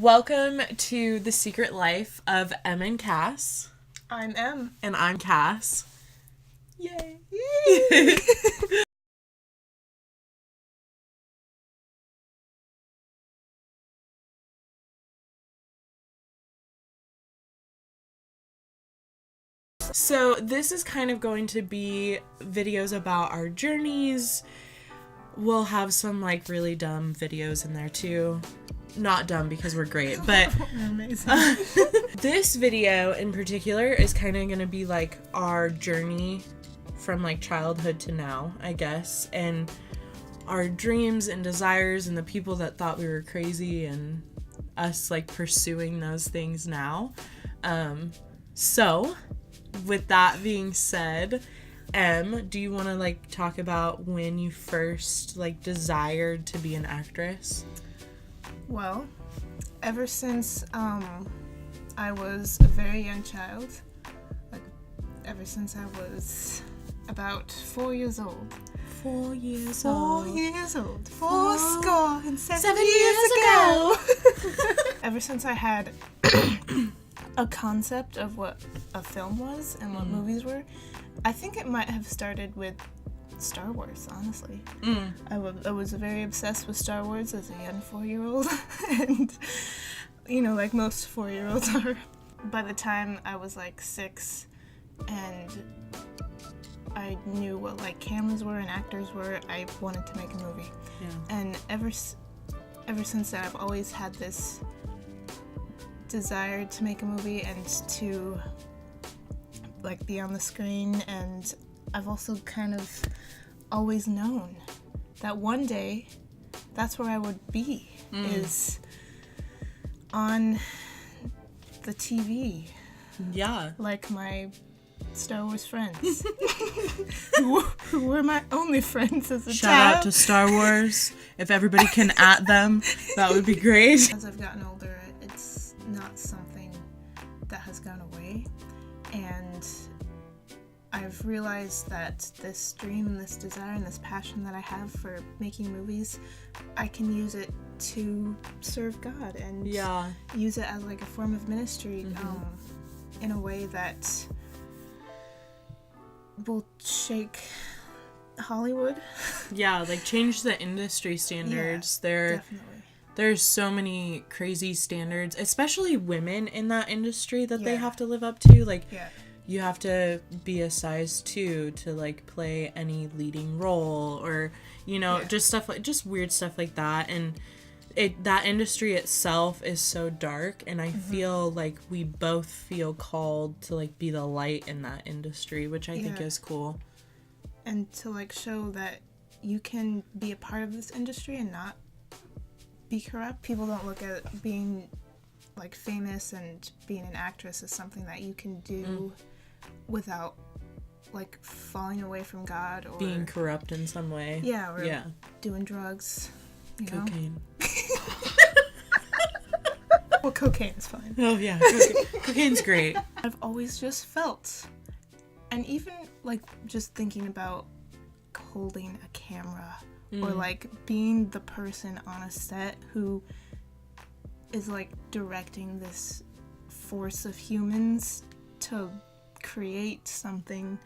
Welcome to The Secret Life of Em and Kass. I'm Em. And I'm Kass. Yay! So this is kind of going to be videos about our journeys. We'll have some like really dumb videos in there too. Not dumb because we're great, but We're amazing. This video in particular is kind of going to be like our journey from like childhood to now, I guess, and our dreams and desires and the people that thought we were crazy and us like pursuing those things now. So with that being said, Em, do you want to like talk about when you first like desired to be an actress? Well, ever since I was a very young child, like ever since I was about 4 years old. 4 years 4 old. years old. 7 years ago. Ever since I had a concept of what a film was and what movies were, I think it might have started with Star Wars, honestly. I was very obsessed with Star Wars as a young 4-year-old, and you know, like most 4-year-olds are. By the time I was like 6 and I knew what like cameras were and actors were, I wanted to make a movie. Yeah. And ever since then, I've always had this desire to make a movie and to like be on the screen, and I've also kind of always known that one day that's where I would be, is on the TV. Yeah. Like my Star Wars friends, who were my only friends as a Shout child. out to Star Wars. If everybody can at them, that would be great. As I've gotten older, it's not something that has gone away, and I've realized that this dream and this desire and this passion that I have for making movies, I can use it to serve God and use it as like a form of ministry, in a way that will shake Hollywood. Yeah, like change the industry standards. Yeah, definitely. There's so many crazy standards, especially women in that industry that they Yeah. have to live up to. Like, Yeah. you have to be a size 2 to like play any leading role, or just stuff like just weird stuff like that. And that industry itself is so dark, and I feel like we both feel called to like be the light in that industry, which I think is cool. And to like show that you can be a part of this industry and not be corrupt. People don't look at being like famous and being an actress as something that you can do without like falling away from God or Being corrupt in some way. Yeah, or doing drugs. Cocaine. Well, cocaine is fine. Oh yeah, cocaine's great. I've always just felt, and even like just thinking about holding a camera or like being the person on a set who is like directing this force of humans to create something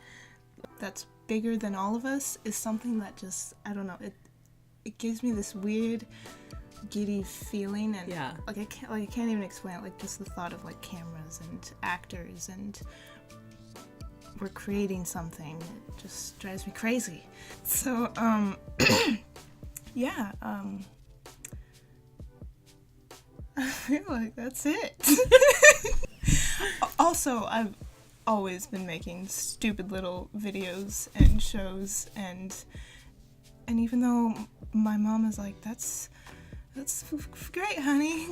that's bigger than all of us, is something that just, I don't know, it gives me this weird giddy feeling, and like I can't even explain it. Like just the thought of like cameras and actors and we're creating something, it just drives me crazy. So I feel like that's it. Also, I've always been making stupid little videos and shows, and even though my mom is like, that's great, honey,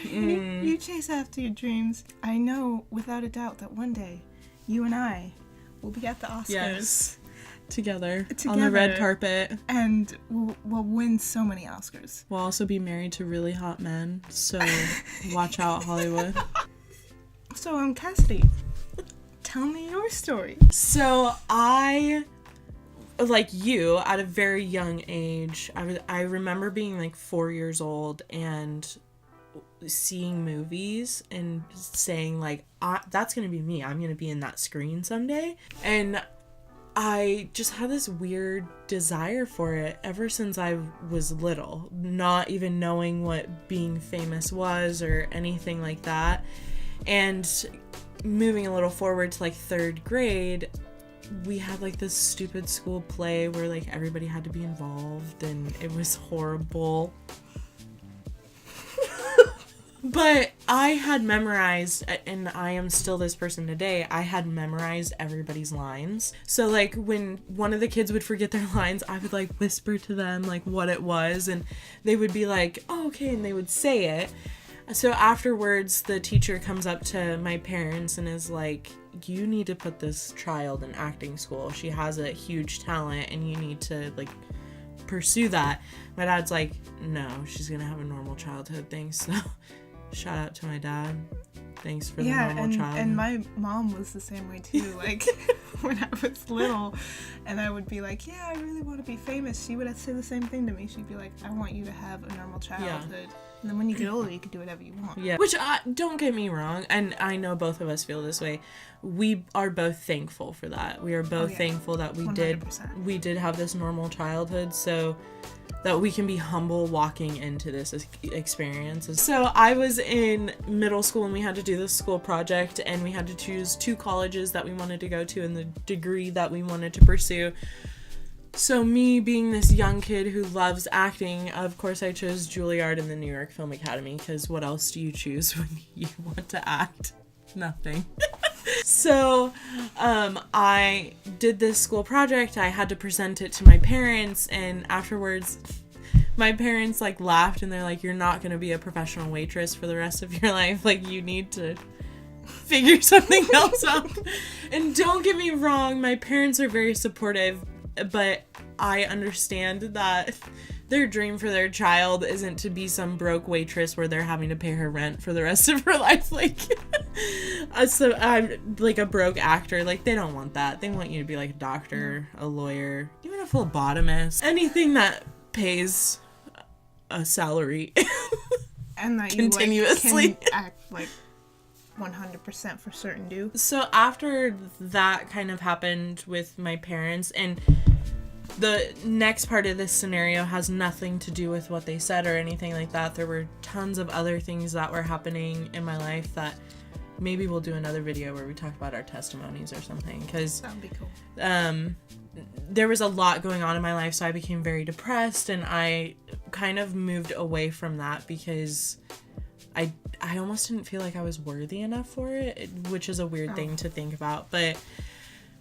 you chase after your dreams, I know without a doubt that one day you and I will be at the Oscars. Yes. Together on the red carpet, and we'll win so many Oscars. We'll also be married to really hot men, so watch out, Hollywood. So Cassidy, tell me your story. So I, like you, at a very young age, I remember being like 4 years old and seeing movies and saying like, that's gonna be me, I'm gonna be in that screen someday. And I just had this weird desire for it ever since I was little, not even knowing what being famous was or anything like that. And moving a little forward to like 3rd grade, we had like this stupid school play where like everybody had to be involved, and it was horrible. But I had memorized, and I am still this person today, I had memorized everybody's lines. So like when one of the kids would forget their lines, I would like whisper to them like what it was, and they would be like, oh, okay, and they would say it. So afterwards, the teacher comes up to my parents and is like, you need to put this child in acting school. She has a huge talent and you need to like pursue that. My dad's like, no, she's gonna have a normal childhood thing. So shout out to my dad. Thanks for the normal childhood. And my mom was the same way too. Like when I was little and I would be like, yeah, I really want to be famous, she would say the same thing to me. She'd be like, I want you to have a normal childhood. Yeah. And then when you get older, you can do whatever you want. Yeah. Which, don't get me wrong, and I know both of us feel this way. We are both thankful for that. We are both thankful that we 100%. did have this normal childhood, so that we can be humble walking into this experience. So I was in middle school and we had to do this school project, and we had to choose 2 colleges that we wanted to go to and the degree that we wanted to pursue. So me being this young kid who loves acting, of course I chose Juilliard and the New York Film Academy, because what else do you choose when you want to act? Nothing. So I did this school project. I had to present it to my parents, and afterwards my parents like laughed and they're like, you're not going to be a professional waitress for the rest of your life. Like, you need to figure something else out. And don't get me wrong, my parents are very supportive, but I understand that their dream for their child isn't to be some broke waitress where they're having to pay her rent for the rest of her life. Like, so I'm like a broke actor. Like, they don't want that. They want you to be like a doctor, a lawyer, even a phlebotomist, anything that pays a salary and that continuously. You can act like 100% for certain do. So after that kind of happened with my parents, and the next part of this scenario has nothing to do with what they said or anything like that. There were tons of other things that were happening in my life that maybe we'll do another video where we talk about our testimonies or something, because that would be cool. There was a lot going on in my life, so I became very depressed, and I kind of moved away from that because I almost didn't feel like I was worthy enough for it, which is a weird thing to think about, but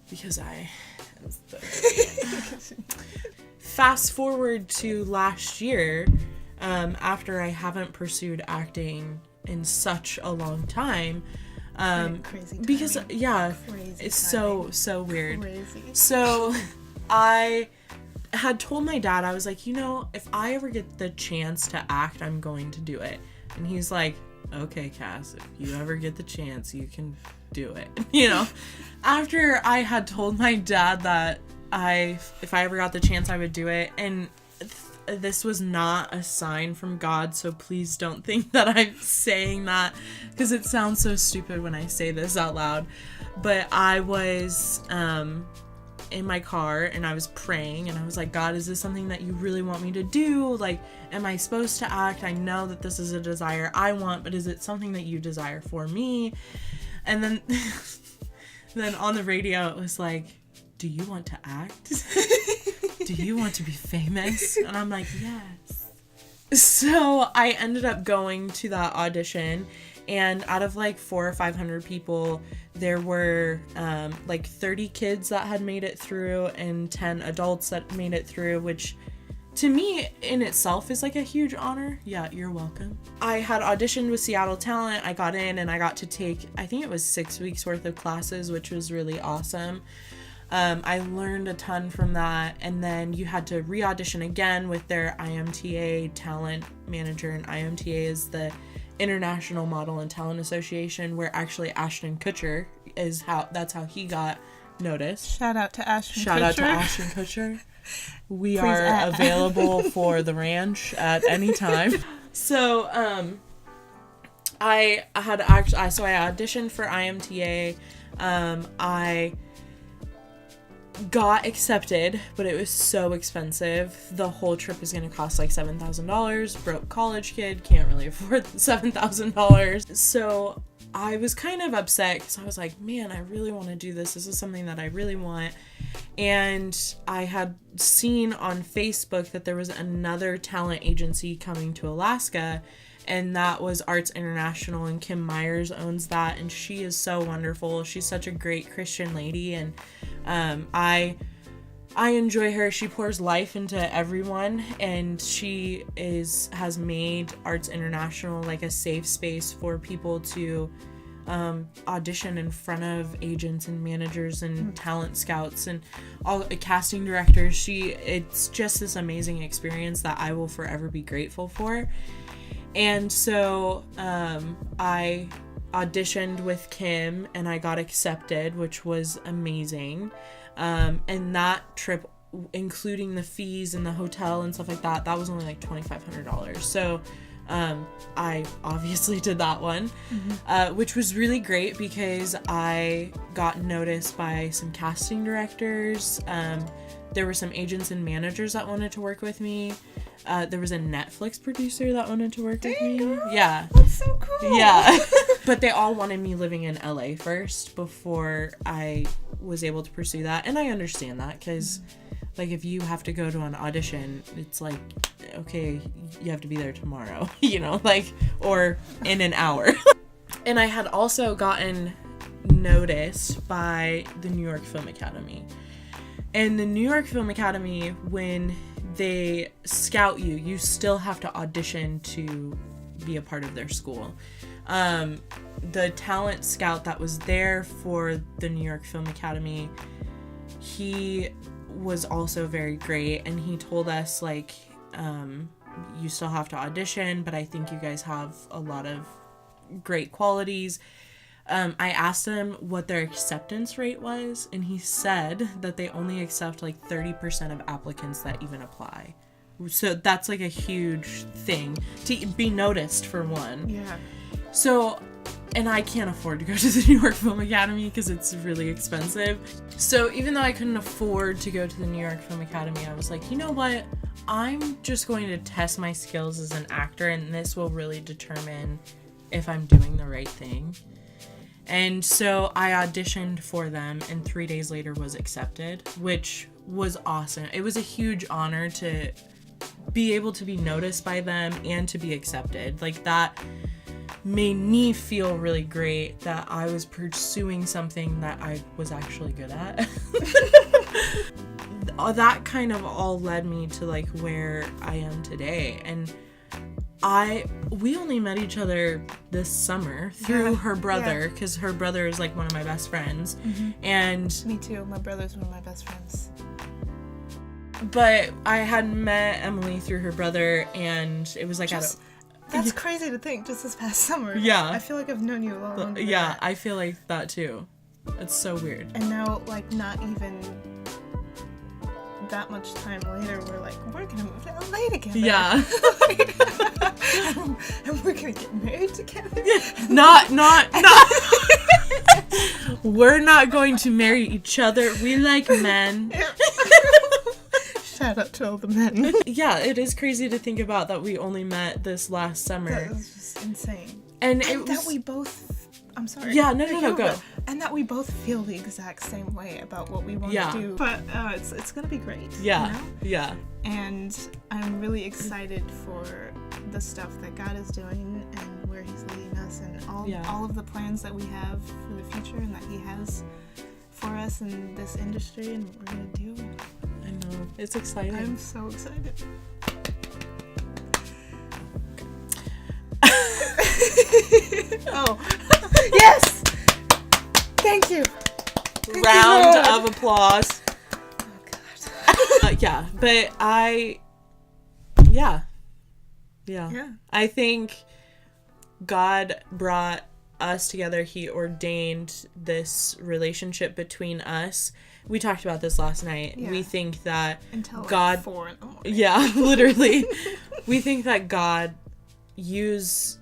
because fast forward to last year, after I haven't pursued acting in such a long time, crazy because crazy it's timing. so weird. Crazy. So I had told my dad, I was like, if I ever get the chance to act, I'm going to do it. And he's like, okay, Kass, if you ever get the chance, you can do it. After I had told my dad that if I ever got the chance, I would do it. And this was not a sign from God, so please don't think that I'm saying that, because it sounds so stupid when I say this out loud. But I was in my car and I was praying, and I was like, God, is this something that you really want me to do? Like, am I supposed to act? I know that this is a desire I want, but is it something that you desire for me? And then then on the radio it was like, do you want to act? Do you want to be famous? And I'm like, yes. So I ended up going to that audition, and out of like 400 or 500 people, there were like 30 kids that had made it through and 10 adults that made it through, which to me in itself is like a huge honor. Yeah, you're welcome. I had auditioned with Seattle Talent. I got in and I got to take, I think it was 6 weeks worth of classes, which was really awesome. I learned a ton from that, and then you had to re-audition again with their IMTA talent manager, and IMTA is the International Model and Talent Association, where actually Ashton Kutcher that's how he got noticed. Shout out to Ashton Kutcher. We are available for the ranch at any time. So I had actually, so I auditioned for IMTA. I got accepted, but it was so expensive. The whole trip is going to cost like $7,000. Broke college kid, can't really afford $7,000. So I was kind of upset because I was like, man, I really want to do this. This is something that I really want. And I had seen on Facebook that there was another talent agency coming to Alaska, and that was Arts International, and Kim Myers owns that, and she is so wonderful. She's such a great Christian lady, and I enjoy her. She pours life into everyone, and she has made Arts International like a safe space for people to audition in front of agents and managers and talent scouts and all casting directors. It's just this amazing experience that I will forever be grateful for. And so I auditioned with Kim and I got accepted, which was amazing. And that trip, including the fees and the hotel and stuff like that, that was only like $2,500. So I obviously did that one, which was really great because I got noticed by some casting directors. There were some agents and managers that wanted to work with me. There was a Netflix producer that wanted to work with me. Girl. Yeah. That's so cool. Yeah. But they all wanted me living in LA first before I was able to pursue that. And I understand that because like if you have to go to an audition, it's like, okay, you have to be there tomorrow, like, or in an hour. And I had also gotten noticed by the New York Film Academy. And the New York Film Academy, when they scout you, you still have to audition to be a part of their school. The talent scout that was there for the New York Film Academy, he was also very great, and he told us like, you still have to audition, but I think you guys have a lot of great qualities. I asked him what their acceptance rate was, and he said that they only accept like 30% of applicants that even apply. So that's like a huge thing to be noticed, for one. Yeah. So, and I can't afford to go to the New York Film Academy because it's really expensive. So even though I couldn't afford to go to the New York Film Academy, I was like, you know what? I'm just going to test my skills as an actor, and this will really determine if I'm doing the right thing. And so I auditioned for them, and 3 days later was accepted, which was awesome. It was a huge honor to be able to be noticed by them and to be accepted. Like, that made me feel really great that I was pursuing something that I was actually good at. That kind of all led me to like where I am today. And we only met each other this summer through her brother, because her brother is like one of my best friends. And me too. My brother's one of my best friends. But I had met Emily through her brother, and it was like that's crazy to think, just this past summer. Yeah. I feel like I've known you a lot longer. Yeah, I feel like that too. It's so weird. And now, like, not even that much time later, we're gonna move to LA together. Yeah. and we're gonna get married together. Not. We're not going to marry each other. We like men. Shout out to all the men. Yeah, it is crazy to think about that we only met this last summer. That was just insane. And that we both... I'm sorry. Yeah, no, go. And that we both feel the exact same way about what we want to do. But it's going to be great. Yeah, you know? Yeah. And I'm really excited for the stuff that God is doing and where He's leading us, and all of the plans that we have for the future and that He has for us in this industry and what we're going to do. I know. It's exciting. I'm so excited. Oh. Yes! Thank you! Round of applause. Oh, God. Yeah, but Yeah. I think God brought us together. He ordained this relationship between us. We talked about this last night. Yeah. We think that Until God... 4 in the morning. Yeah, literally. We think that God used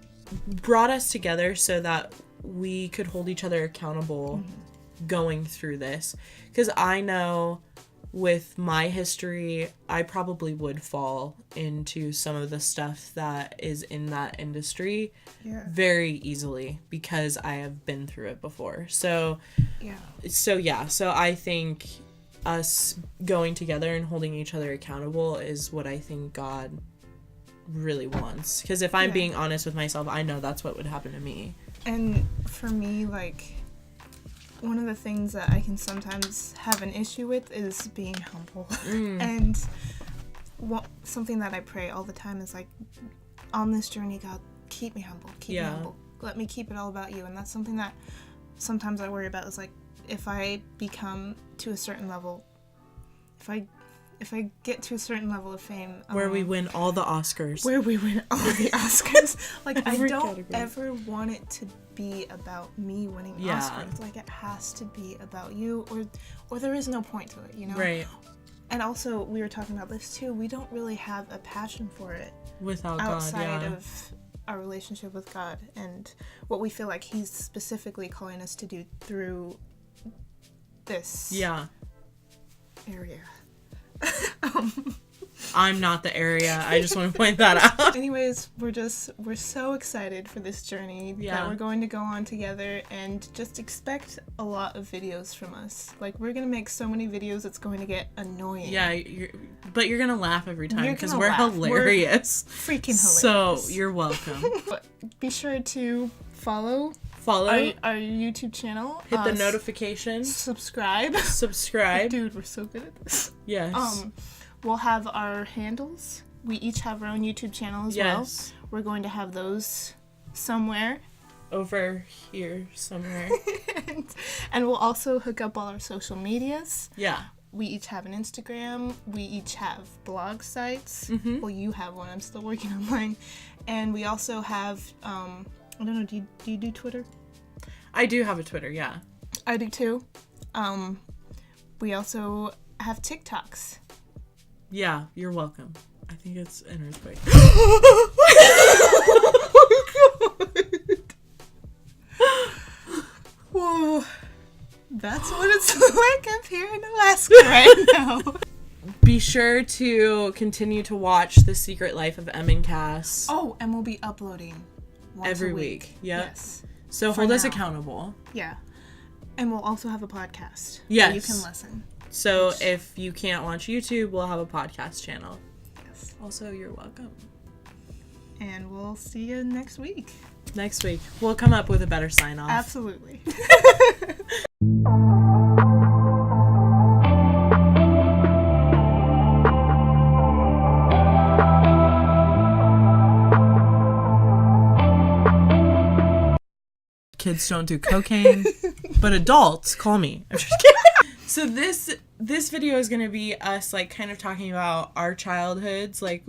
brought us together so that we could hold each other accountable going through this. Because I know with my history, I probably would fall into some of the stuff that is in that industry very easily because I have been through it before. So I think us going together and holding each other accountable is what I think God really wants. Because if I'm being honest with myself, I know that's what would happen to me. And for me, like, one of the things that I can sometimes have an issue with is being humble. And something that I pray all the time is, like, on this journey, God, keep me humble. Keep me humble. Let me keep it all about you. And that's something that sometimes I worry about is, like, if I become to a certain level, if I get to a certain level of fame, where we win all the Oscars. Like, I don't ever want it to be about me winning Oscars. Like, it has to be about you, or there is no point to it, you know? Right. And also, we were talking about this too, we don't really have a passion for it without outside God, of our relationship with God and what we feel like He's specifically calling us to do through this area. I'm not the area. I just want to point that out. Anyways, we're so excited for this journey that we're going to go on together, and just expect a lot of videos from us. Like, we're going to make so many videos it's going to get annoying. Yeah, but you're going to laugh every time because we're hilarious. We're freaking hilarious. So, you're welcome. Be sure to follow our YouTube channel. Hit the notification. Subscribe. Dude, we're so good at this. Yes. We'll have our handles. We each have our own YouTube channel as well. We're going to have those somewhere. Over here somewhere. and we'll also hook up all our social medias. Yeah. We each have an Instagram. We each have blog sites. Well, you have one. I'm still working on mine. And we also have, I don't know, do you do Twitter? I do have a Twitter, yeah. I do too. We also have TikToks. Yeah, you're welcome. I think it's an earthquake. Oh my god. Whoa. That's what it's like up here in Alaska right now. Be sure to continue to watch The Secret Life of Em and Kass. Oh, and we'll be uploading once every week. Yep. Yes. So hold us accountable. Yeah. And we'll also have a podcast. Yes. Where you can listen. So if you can't watch YouTube, we'll have a podcast channel. Yes. Also, you're welcome. And we'll see you next week. Next week. We'll come up with a better sign-off. Absolutely. Kids don't do cocaine, but adults, call me. I'm just kidding. So this video is going to be us, like, kind of talking about our childhoods, like...